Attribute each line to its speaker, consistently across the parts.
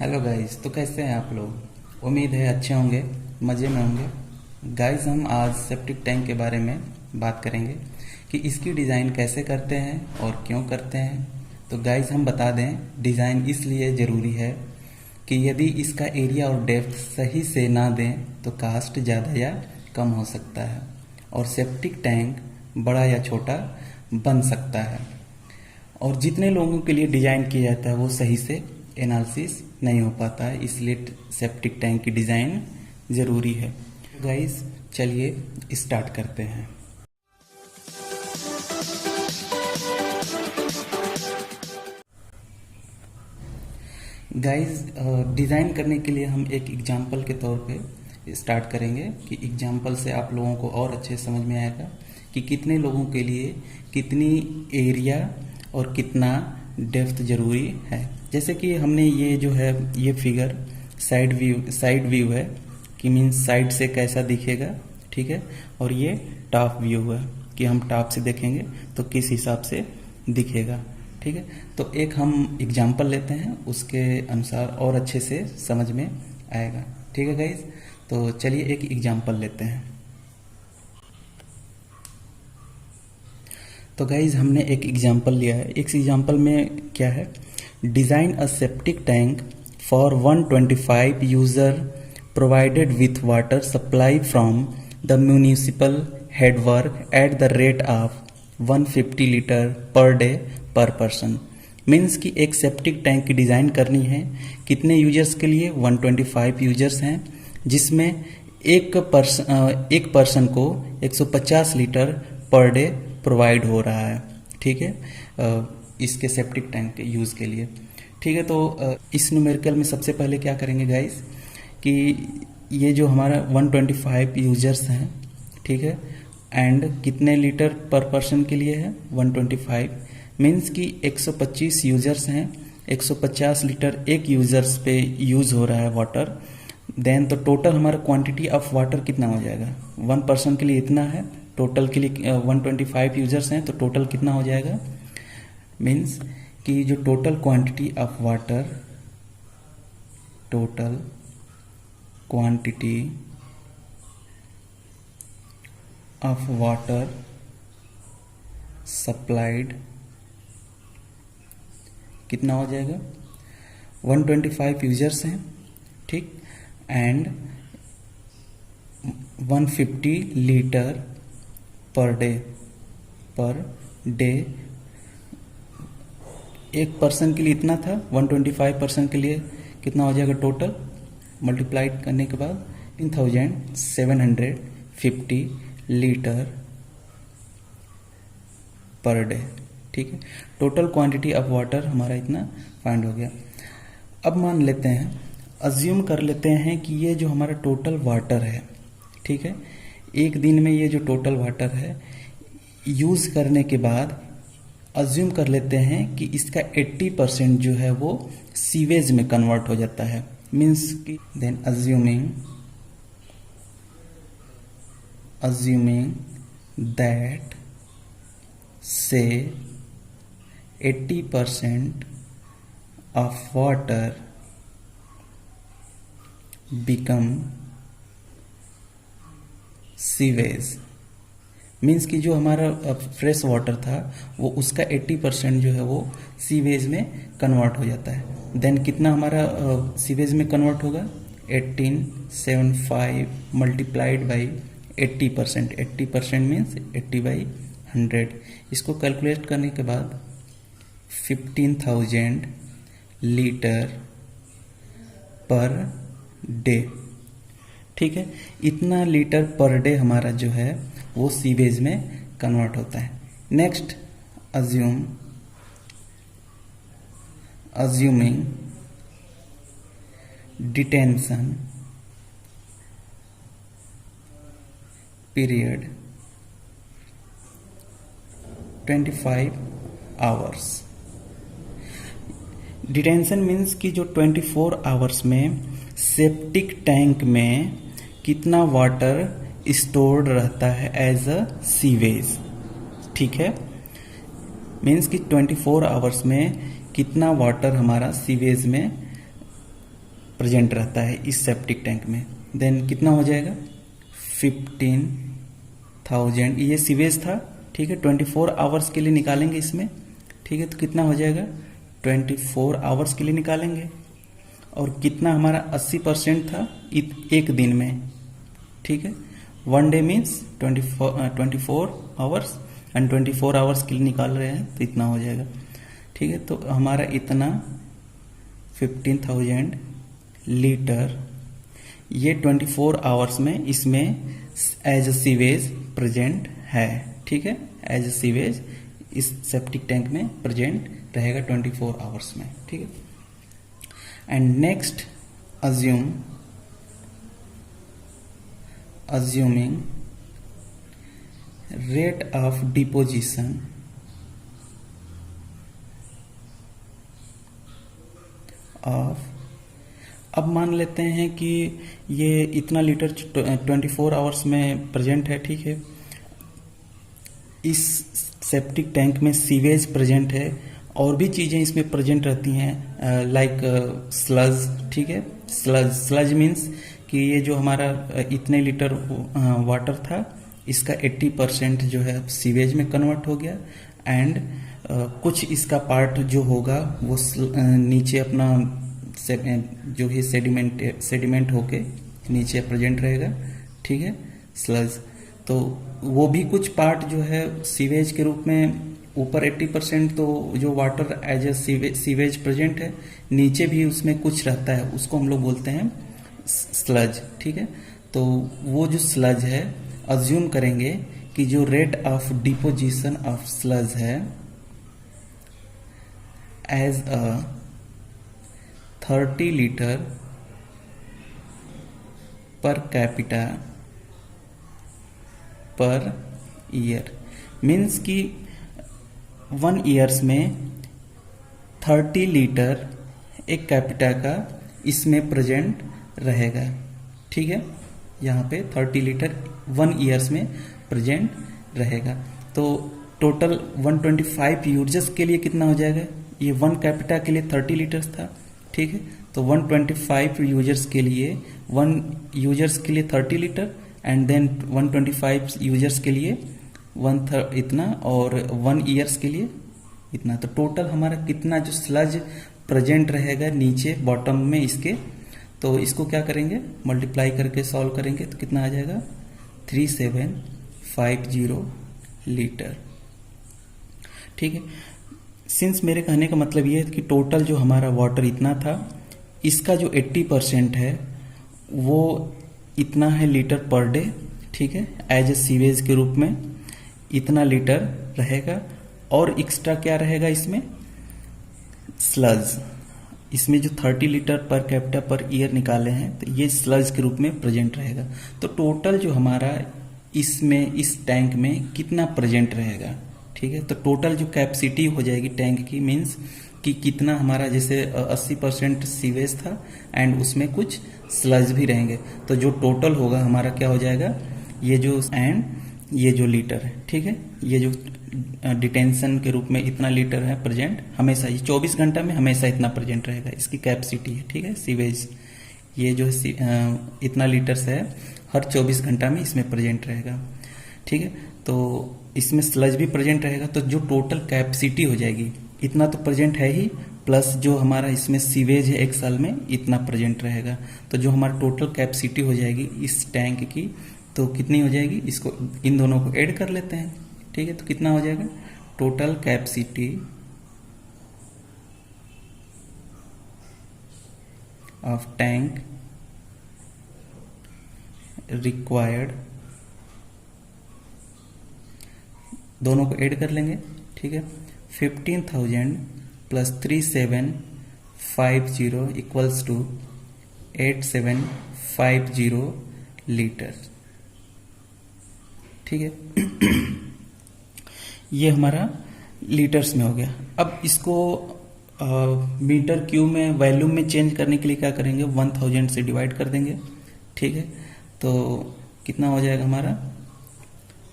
Speaker 1: Hello guys, तो कैसे हैं आप लोग। उम्मीद है अच्छे होंगे, मज़े में होंगे। गाइस, हम आज सेप्टिक टैंक के बारे में बात करेंगे कि इसकी डिज़ाइन कैसे करते हैं और क्यों करते हैं। तो गाइस, हम बता दें, डिज़ाइन इसलिए ज़रूरी है कि यदि इसका एरिया और डेप्थ सही से ना दें तो कास्ट ज़्यादा या कम हो सकता है और सेप्टिक टैंक बड़ा या छोटा बन सकता है। और जितने लोगों के लिए डिज़ाइन किया जाता है वो सही से एनालिसिस नहीं हो पाता है, इसलिए सेप्टिक टैंक की डिज़ाइन ज़रूरी है। गाइस, चलिए स्टार्ट करते हैं। गाइस, डिज़ाइन करने के लिए हम एक एग्जांपल के तौर पे स्टार्ट करेंगे कि एग्जांपल से आप लोगों को और अच्छे समझ में आएगा कि कितने लोगों के लिए कितनी एरिया और कितना डेप्थ ज़रूरी है। जैसे कि हमने ये जो है ये फिगर साइड व्यू है कि मीन्स साइड से कैसा दिखेगा, ठीक है। और ये टॉप व्यू है कि हम टॉप से देखेंगे तो किस हिसाब से दिखेगा, ठीक है। तो एक हम एग्जांपल लेते हैं, उसके अनुसार और अच्छे से समझ में आएगा, ठीक है गाइज। तो चलिए एक एग्जांपल लेते हैं। तो गाइज, हमने एक एग्जांपल लिया है। इस एग्जांपल में क्या है, design a septic tank for 125 user provided with water supply from the municipal headwork at the rate of 150 litre per day पर पर्सन। मीन्स कि एक सेप्टिक टैंक की डिज़ाइन करनी है, कितने यूजर्स के लिए, 125 यूजर्स हैं, जिसमें एक पर्सन को 150 लीटर पर डे प्रोवाइड हो रहा है, ठीक है, इसके सेप्टिक टैंक के यूज़ के लिए, ठीक है। तो इस न्यूमेरिकल में सबसे पहले क्या करेंगे गाइस कि ये जो हमारा 125 यूजर्स हैं, ठीक है, एंड कितने लीटर पर पर्सन के लिए है 125, मीन्स कि 125 यूजर्स हैं, 150 लीटर एक यूजर्स पे यूज़ हो रहा है वाटर। देन तो टोटल हमारा क्वांटिटी ऑफ वाटर कितना हो जाएगा, 1 पर्सन के लिए इतना है, टोटल के लिए 125 यूजर्स हैं तो टोटल कितना हो जाएगा, मीन्स कि जो total quantity of water supplied कितना हो जाएगा, 125 यूजर्स हैं, ठीक, एंड 150 लीटर पर डे एक पर्सन के लिए इतना था, 125 पर्सन के लिए कितना हो जाएगा, टोटल मल्टीप्लाइड करने के बाद 3750 लीटर पर डे, ठीक है। टोटल क्वांटिटी ऑफ वाटर हमारा इतना फाइंड हो गया। अब मान लेते हैं, अज्यूम कर लेते हैं कि ये जो हमारा टोटल वाटर है, ठीक है, एक दिन में ये जो टोटल वाटर है यूज़ करने के बाद अज्यूम कर लेते हैं कि इसका 80% जो है वो सीवेज में कन्वर्ट हो जाता है। मीन्स कि देन अज्यूमिंग दैट से 80% of water become sewage, means कि जो हमारा फ्रेश वाटर था वो उसका 80% जो है वो सीवेज में कन्वर्ट हो जाता है। देन कितना हमारा सीवेज में कन्वर्ट होगा, 1875 मल्टीप्लाइड बाई 80%, 80% मीन्स 80/100। इसको कैलकुलेट करने के बाद 15,000 लीटर पर डे, ठीक है, इतना लीटर पर डे हमारा जो है वो सीवेज में कन्वर्ट होता है। Next, assuming detention period 25 hours. Detention means कि जो 24 आवर्स में सेप्टिक टैंक में कितना वाटर स्टोर्ड रहता है एज अ सीवेज, ठीक है, मीन्स कि 24 आवर्स में कितना वाटर हमारा सीवेज में प्रेजेंट रहता है इस सेप्टिक टैंक में। देन कितना हो जाएगा 15,000, ये सीवेज था, ठीक है, 24 आवर्स के लिए निकालेंगे इसमें, ठीक है, तो कितना हो जाएगा 24 आवर्स के लिए निकालेंगे, और कितना हमारा 80% था एक दिन में, ठीक है, 1 day means 24 hours, and 24 hours के लिए निकाल रहे हैं तो इतना हो जाएगा, ठीक है। तो हमारा इतना 15,000 लीटर ये 24 आवर्स में इसमें एज अ सीवेज प्रेजेंट है, ठीक है, एज अ सीवेज इस सेप्टिक टैंक में प्रेजेंट रहेगा 24 आवर्स में, ठीक है। And next assuming rate of deposition of, अब मान लेते हैं कि ये इतना लीटर 24 आवर्स में प्रेजेंट है, ठीक है, इस सेप्टिक टैंक में सीवेज प्रेजेंट है, और भी चीज़ें इसमें प्रेजेंट रहती हैं लाइक स्लज, ठीक है, स्लज मीन्स कि ये जो हमारा इतने लीटर वाटर था इसका 80% जो है सीवेज में कन्वर्ट हो गया, एंड कुछ इसका पार्ट जो होगा वो नीचे अपना जो है सेडिमेंट होके नीचे प्रेजेंट रहेगा, ठीक है, स्लज। तो वो भी कुछ पार्ट जो है सीवेज के रूप में, ऊपर 80% तो जो water as a sewage present है, नीचे भी उसमें कुछ रहता है, उसको हम लोग बोलते हैं स्लज, ठीक है। तो वो जो स्लज है, अज्यूम करेंगे कि जो rate of deposition of sludge है as a 30 litre per capita per year, means कि 1 ईयर्स में 30 लीटर एक कैपिटा का इसमें प्रेजेंट रहेगा, ठीक है, यहाँ पे 30 लीटर 1 ईयर्स में प्रेजेंट रहेगा। तो टोटल 125 यूजर्स के लिए कितना हो जाएगा, ये 1 कैपिटा के लिए 30 लीटर्स था, ठीक है, तो 125 यूजर्स के लिए 1 यूजर्स के लिए 30 लीटर, एंड देन 125 यूजर्स के लिए इतना, और 1 ईयर्स के लिए इतना। तो टोटल हमारा कितना जो स्लज प्रेजेंट रहेगा नीचे बॉटम में इसके, तो इसको क्या करेंगे, मल्टीप्लाई करके सॉल्व करेंगे तो कितना आ जाएगा 3750 लीटर, ठीक है। सिंस मेरे कहने का मतलब ये है कि टोटल जो हमारा वाटर इतना था, इसका जो 80% है वो इतना है लीटर पर डे, ठीक है, एज ए सीवेज के रूप में इतना लीटर रहेगा, और एक्स्ट्रा क्या रहेगा इसमें, स्लज। इसमें जो 30 litre per capita per year निकाले हैं तो ये स्लज के रूप में प्रेजेंट रहेगा। तो टोटल जो हमारा इसमें इस टैंक में कितना प्रेजेंट रहेगा, ठीक है, तो टोटल जो कैपेसिटी हो जाएगी टैंक की, मीन्स कि कितना हमारा जैसे 80% सीवेज था एंड उसमें कुछ स्लज भी रहेंगे, तो जो टोटल होगा हमारा क्या हो जाएगा, ये जो एंड ये जो लीटर है, ठीक है, ये जो डिटेंशन के रूप में इतना लीटर है प्रेजेंट, हमेशा ये 24 घंटा में हमेशा इतना प्रेजेंट रहेगा, इसकी कैपेसिटी है, ठीक है, सीवेज ये जो इतना लीटर्स है हर 24 घंटा में इसमें प्रेजेंट रहेगा, ठीक है। तो इसमें स्लज भी प्रेजेंट रहेगा, तो जो टोटल कैपेसिटी हो जाएगी इतना तो प्रेजेंट है ही, प्लस जो हमारा इसमें सीवेज है एक साल में इतना प्रेजेंट रहेगा, तो जो हमारा टोटल कैपेसिटी हो जाएगी इस टैंक की तो कितनी हो जाएगी, इसको इन दोनों को ऐड कर लेते हैं, ठीक है, तो कितना हो जाएगा, total capacity of tank required, दोनों को ऐड कर लेंगे, ठीक है, 15,000 प्लस 3750 इक्वल्स टू 8750 लीटर, ठीक है। ये हमारा लीटर्स में हो गया। अब इसको मीटर क्यूब में वॉल्यूम में चेंज करने के लिए क्या करेंगे, 1000 से डिवाइड कर देंगे, ठीक है, तो कितना हो जाएगा हमारा,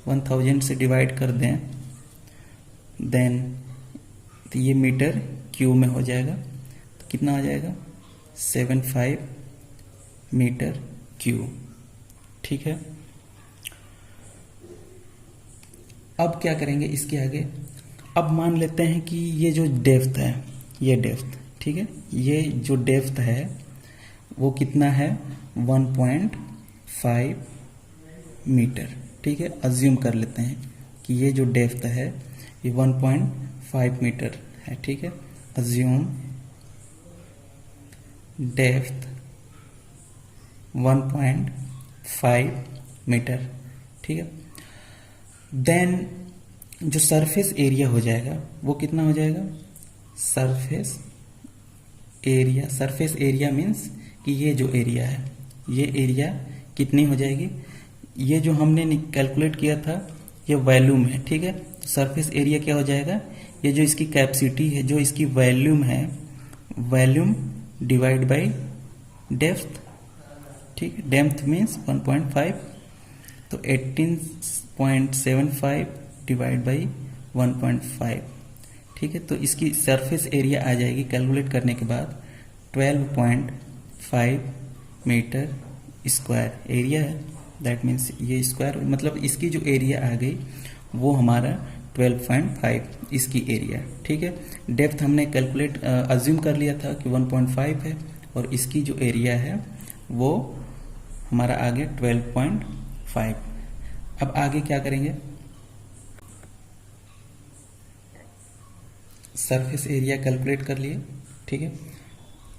Speaker 1: 1000 से डिवाइड कर दें देन तो ये मीटर क्यूब में हो जाएगा, तो कितना आ जाएगा 75 मीटर क्यूब। ठीक है, अब क्या करेंगे इसके आगे। अब मान लेते हैं कि ये जो डेप्थ है, ये डेप्थ, ठीक है, ये जो डेप्थ है वो कितना है 1.5 मीटर। ठीक है, अज्यूम कर लेते हैं कि ये जो डेप्थ है ये 1.5 मीटर है। ठीक है, अज्यूम डेप्थ 1.5 मीटर। ठीक है, देन जो सरफेस एरिया हो जाएगा वो कितना हो जाएगा, सरफेस एरिया मीन्स कि ये जो एरिया है ये एरिया कितनी हो जाएगी, ये जो हमने कैलकुलेट किया था ये वॉल्यूम है। ठीक है, सरफेस एरिया क्या हो जाएगा, ये जो इसकी कैपेसिटी है, जो इसकी वॉल्यूम है, वॉल्यूम डिवाइड बाय डेप्थ। ठीक है, डेप्थ मीन्स 1.5, तो 18.75 डिवाइड बाई 1.5। ठीक है, तो इसकी सरफेस एरिया आ जाएगी कैलकुलेट करने के बाद 12.5 मीटर स्क्वायर एरिया है। दैट मीन्स ये स्क्वायर मतलब इसकी जो एरिया आ गई वो हमारा 12.5 इसकी एरिया। ठीक है, डेप्थ हमने कैलकुलेट अज्यूम कर लिया था कि 1.5 है और इसकी जो एरिया है वो हमारा आगे 12.5। अब आगे क्या करेंगे, सरफेस एरिया कैलकुलेट कर लिए। ठीक है,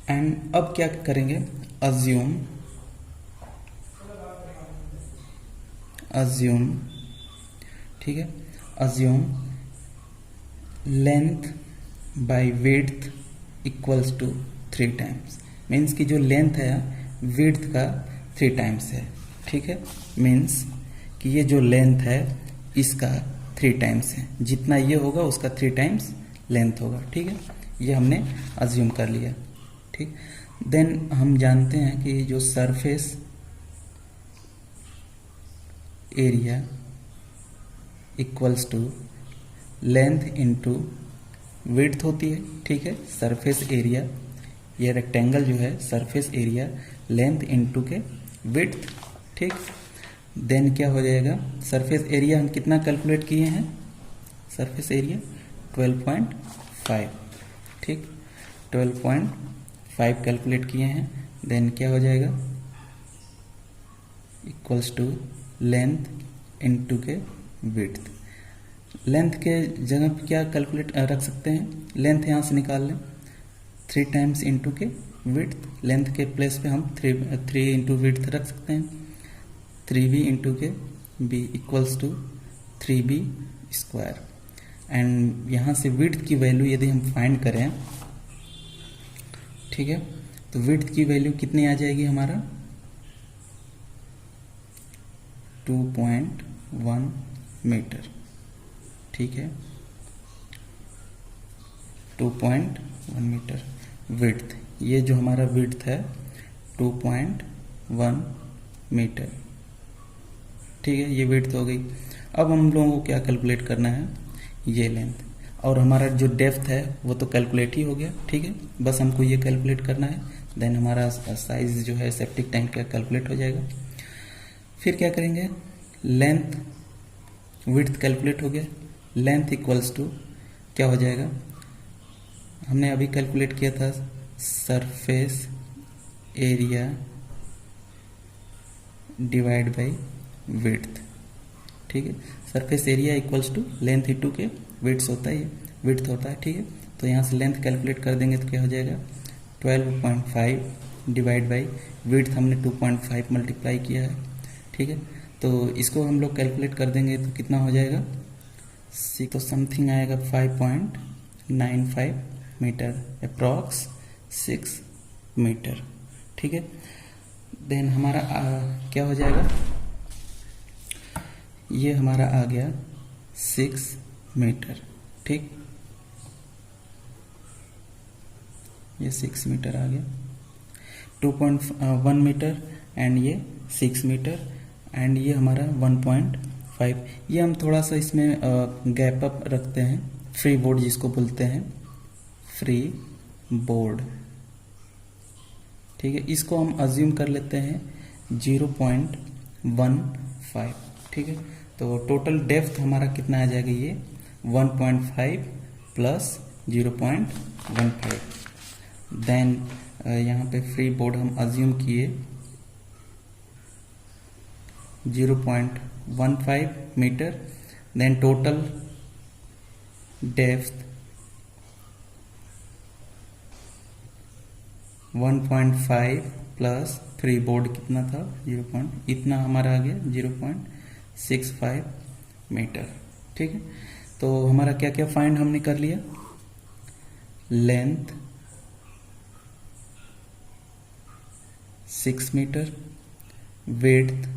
Speaker 1: एंड अब क्या करेंगे, अज्यूम ठीक है, assume length by width equals to 3 times. Means कि जो लेंथ है विड्थ का 3 टाइम्स है। ठीक है, मीन्स कि ये जो लेंथ है इसका 3 टाइम्स है, जितना ये होगा उसका 3 टाइम्स लेंथ होगा। ठीक है, ये हमने अज्यूम कर लिया। ठीक, देन हम जानते हैं कि जो surface area equals to length into width होती है। ठीक है, सरफेस एरिया, ये रेक्टेंगल जो है सरफेस एरिया लेंथ इनटू के विड्थ। ठीक, देन क्या हो जाएगा, सरफेस एरिया हम कितना कैलकुलेट किए हैं, सरफेस एरिया 12.5। ठीक, 12.5 कैलकुलेट किए हैं। देन क्या हो जाएगा, इक्वल्स टू लेंथ इनटू के विड्थ। लेंथ के जगह पे क्या कैलकुलेट रख सकते हैं, लेंथ यहाँ से निकाल लें, 3 टाइम्स इंटू के विड्थ। लेंथ के प्लेस पे हम 3 इंटू विड्थ रख सकते हैं, 3b इंटू के b equals to 3b square. And यहाँ से विड्थ की वैल्यू यदि हम फाइंड करें, ठीक है, तो विड्थ की वैल्यू कितनी आ जाएगी हमारा 2.1 मीटर। ठीक है, 2.1 मीटर विड्थ, ये जो हमारा विड्थ है 2.1 मीटर। ठीक है, ये विड्थ हो गई। अब हम लोगों को क्या कैलकुलेट करना है, ये लेंथ, और हमारा जो डेप्थ है वो तो कैलकुलेट ही हो गया। ठीक है, बस हमको ये कैलकुलेट करना है, देन हमारा साइज जो है सेप्टिक टैंक का कैलकुलेट हो जाएगा। फिर क्या करेंगे, लेंथ विड्थ कैलकुलेट हो गया, लेंथ इक्वल्स टू क्या हो जाएगा, हमने अभी कैलकुलेट किया था surface area divide by width. ठीक है, surface area equals to length into के विड्थ होता है, विड्थ होता है। ठीक है, तो यहाँ से लेंथ कैलकुलेट कर देंगे तो क्या हो जाएगा 12.5 डिवाइड बाई विड्थ हमने 2.5 मल्टीप्लाई किया है। ठीक है, तो इसको हम लोग कैलकुलेट कर देंगे तो कितना हो जाएगा, तो समथिंग आएगा 5.95 मीटर, अप्रॉक्स 6 मीटर। ठीक है, देन हमारा क्या हो जाएगा, ये हमारा आ गया 6 मीटर। ठीक, ये 6 मीटर आ गया, 2.1 मीटर एंड ये 6 मीटर एंड ये हमारा 1.5। ये हम थोड़ा सा इसमें गैप अप रखते हैं, फ्री बोर्ड जिसको बोलते हैं, फ्री बोर्ड। ठीक है, इसको हम अज्यूम कर लेते हैं 0.15। ठीक है, तो टोटल डेप्थ हमारा कितना आ जाएगा, ये 1.5 प्लस 0.15। देन यहाँ पे फ्री बोर्ड हम अज्यूम किए 0.15 metre. Then total depth 1.5 plus free board कितना था, 0. इतना हमारा आ गया 0.65 मीटर। ठीक है, तो हमारा क्या क्या फाइंड हमने कर लिया, length 6 metre, width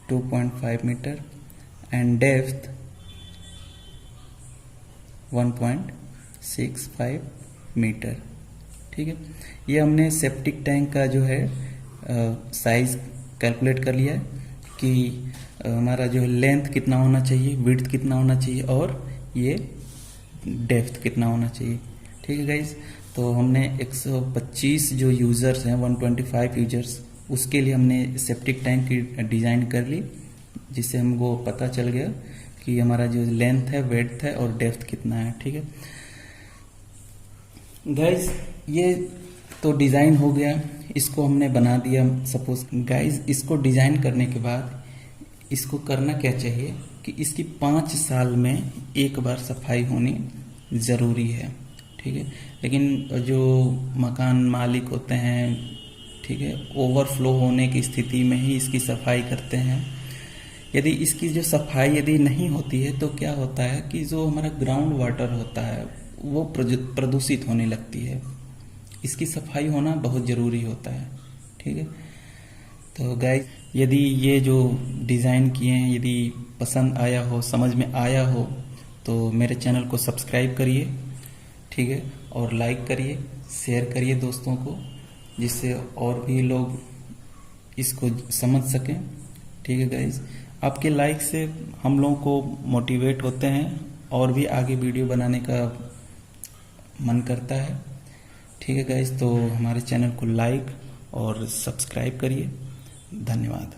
Speaker 1: 2.5 metre and depth 1.65 metre. ठीक है, ये हमने सेप्टिक टैंक का जो है साइज कैलकुलेट कर लिया है कि हमारा जो लेंथ कितना होना चाहिए, विड्थ कितना होना चाहिए और ये डेप्थ कितना होना चाहिए। ठीक है गाइज, तो हमने 125 जो यूज़र्स हैं, 125 यूजर्स, उसके लिए हमने सेप्टिक टैंक की डिज़ाइन कर ली, जिससे हमको पता चल गया कि हमारा जो लेंथ है, विड्थ है और डेप्थ कितना है। ठीक है गाइज, ये तो डिज़ाइन हो गया, इसको हमने बना दिया। सपोज गाइज, इसको डिज़ाइन करने के बाद इसको करना क्या चाहिए कि इसकी 5 साल में एक बार सफाई होनी ज़रूरी है। ठीक है, लेकिन जो मकान मालिक होते हैं, ठीक है, ओवरफ्लो होने की स्थिति में ही इसकी सफाई करते हैं। यदि इसकी जो सफाई यदि नहीं होती है तो क्या होता है कि जो हमारा ग्राउंड वाटर होता है वो प्रदूषित होने लगती है। इसकी सफाई होना बहुत ज़रूरी होता है। ठीक है, तो गाइस, यदि ये जो डिज़ाइन किए हैं यदि पसंद आया हो, समझ में आया हो, तो मेरे चैनल को सब्सक्राइब करिए। ठीक है, और लाइक करिए, शेयर करिए दोस्तों को, जिससे और भी लोग इसको समझ सकें। ठीक है गाइस, आपके लाइक से हम लोगों को मोटिवेट होते हैं और भी आगे वीडियो बनाने का मन करता है। ठीक है गाइस, तो हमारे चैनल को लाइक और सब्सक्राइब करिए। धन्यवाद।